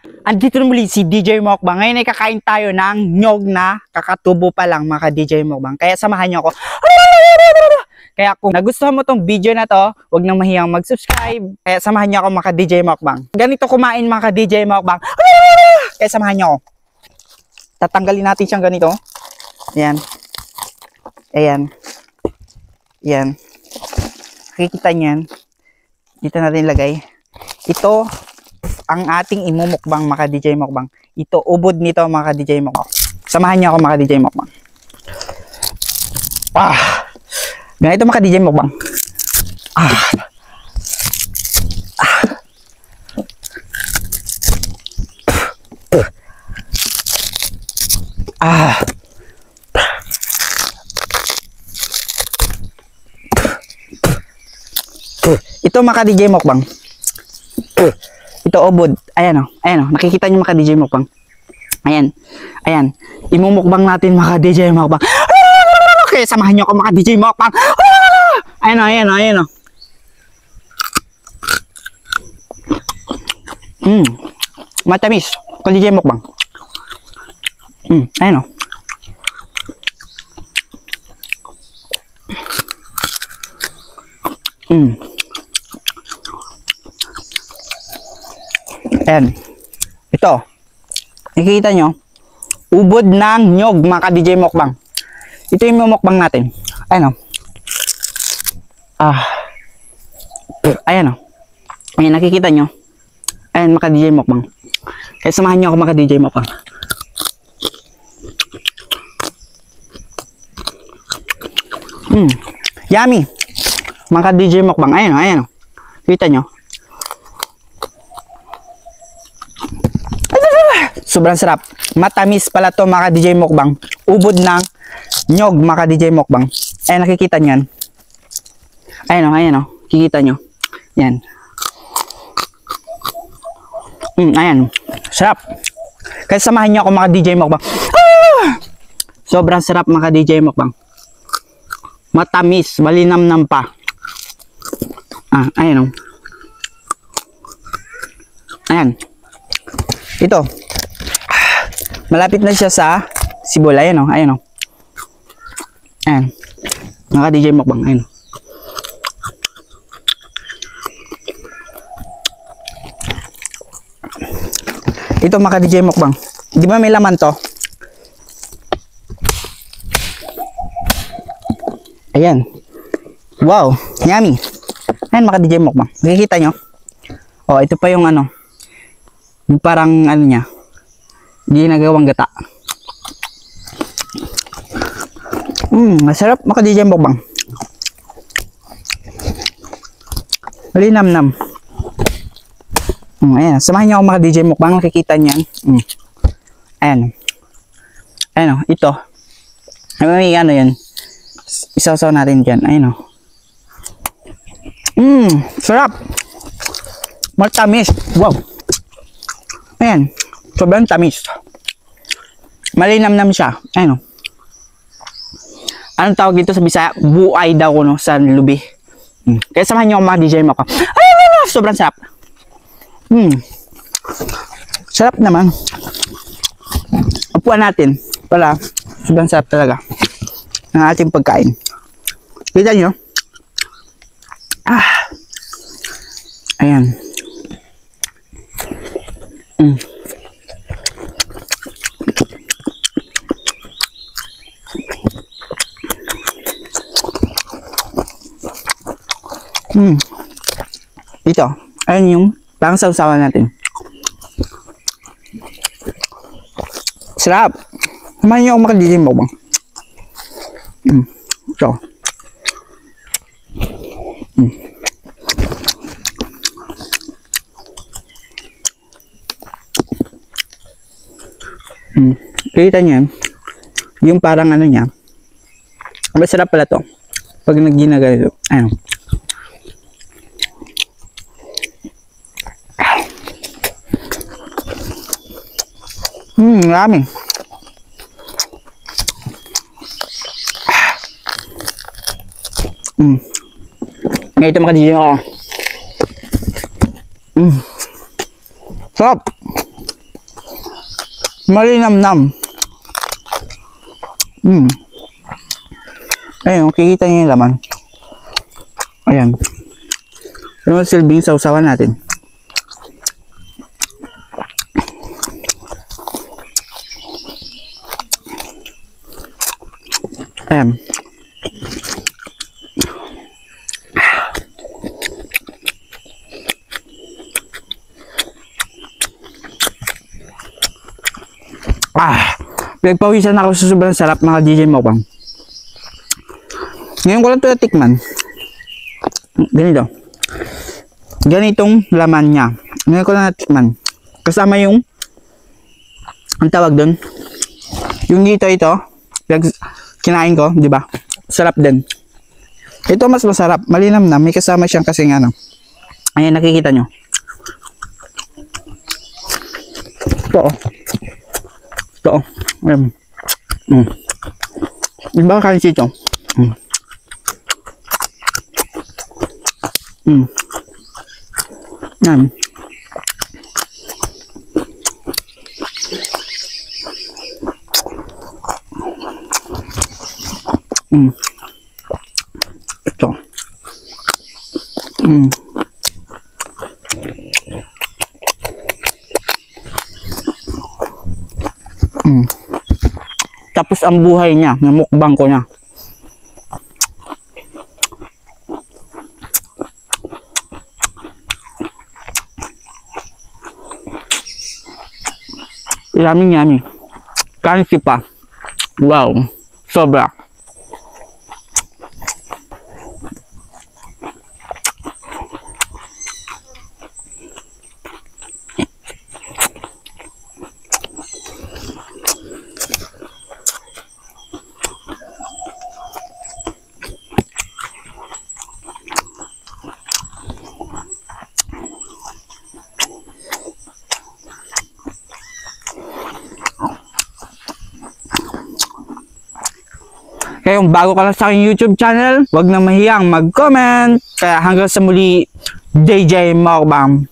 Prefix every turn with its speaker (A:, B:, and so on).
A: Andito na muli si DJ Mukbang. Ngayon ay kakain tayo ng nyog na kakatubo pa lang mga DJ Mukbang. Kaya samahan niyo ako. Kaya kung nagustuhan mo tong video na to, huwag nang mahiyang mag-subscribe. Kaya samahan niyo ako mga DJ Mukbang. Ganito kumain mga DJ Mukbang. Kaya samahan niyo ako. Tatanggalin natin siyang ganito. Ayan. Ayan. Ayan. Nakikita niyan. Dito natin ilagay. Ito ang ating imumukbang mga DJ Mukbang. Ito, ubod nito mga DJ Mukbang. Samahan niyo ako mga DJ Mukbang. Ganito mga DJ Mukbang. Ito mga DJ Mukbang. Ito ubod. Ayan o. Ayan o. Nakikita niyo mga DJ Mukbang. Ayan. Ayan. Imumukbang natin mga DJ Mukbang. Okay, samahan niyo ako mga DJ Mukbang. Ayan o. Ayan o. Ayan o. Matamis. Kung DJ Mukbang. Ayan o. Ayan. Ito. Nakikita nyo. Ubod ng nyog mga DJ Mukbang. Ito yung mukbang natin. Ayan o. Ayan o. Ayan, nakikita nyo. Ayan mga DJ Mukbang. Kaya samahan nyo ako mga DJ Mukbang. Yummy. Mga DJ Mukbang. Ayan o. Ayan o. Kita nyo. Sobrang sarap. Matamis pala to mga DJ Mukbang. Ubod ng nyog mga DJ Mukbang. Ayan, nakikita nyo yan. Ayan o, ayan o. Kikita nyo. Yan. Ayan. Sarap. Kaya samahan nyo ako mga DJ Mukbang. Sobrang sarap mga DJ Mukbang. Matamis. Malinamnam pa. Ayan o. Ayan. Ito. Malapit na siya sa sibol. Ayan o. Ayan o. Ayan. Mga DJ Mukbang. Ayan o. Ito mga DJ Mukbang. Di ba may laman to? Ayan. Wow. Yummy. Ayan mga DJ Mukbang. Nakikita nyo? Oh, ito pa yung ano. Yung parang ano niya. Ginagawang gata. Masarap mga DJ Mukbang. Malinamnam. Ayan, samahan niyo ako mga DJ Mukbang. Nakikita niyan. Ayan. Ayan o, ito. May ano yan. Isaw-saw natin dyan. Ayan o. Sarap. Matamis. Wow. Ayan. Sobrang tamis. Malinamnam siya. Ayan o. Anong tawag dito sa Bisaya? Buay daw ko no, sa lubi. Kaya samahan niyo ako mga DJ Mukbang. Ay, sobrang sarap. Sarap naman. Upuan natin. Wala. Sobrang sarap talaga ng ating pagkain. Kita nyo? Ayan. Ito. Ayan yung parang sausawan natin. Sarap. Samahan niyo ako mga DJ Mukbang. Ito. Kita niyo yan. Yung parang ano niya. Masarap pala to. Pag nagginagano. Ayun. Marami. Ngayon ito mga DJ ako. Sarap. Malinamnam. Ayun, kikita niyo yung laman. Ayan. Yung silbing sausawan natin. Ayan. Pinagpawisan ako sa sobrang sarap mga DJ Mukbang. Ngayon ko lang ito natikman. Ganito. Ganitong laman niya. Ngayon ko lang natikman. Kasama yung ang tawag doon. Yung dito ito. Kinain ko, di ba? Sarap din. Ito mas masarap. Malinam na. May kasama siyang kasing ano. Ayan, nakikita nyo. Ito oh. Ito oh. Ayan. Iba kain sito. Yan. Ito. Tapos ang buhay niya, na mukbang ko niya. Yummy. Crunchy pa. Wow. Sobra. Kaya kung bago ka lang sa aking YouTube channel, huwag na mahiyang mag-comment. Kaya hanggang sa muli, DJ Mukbang.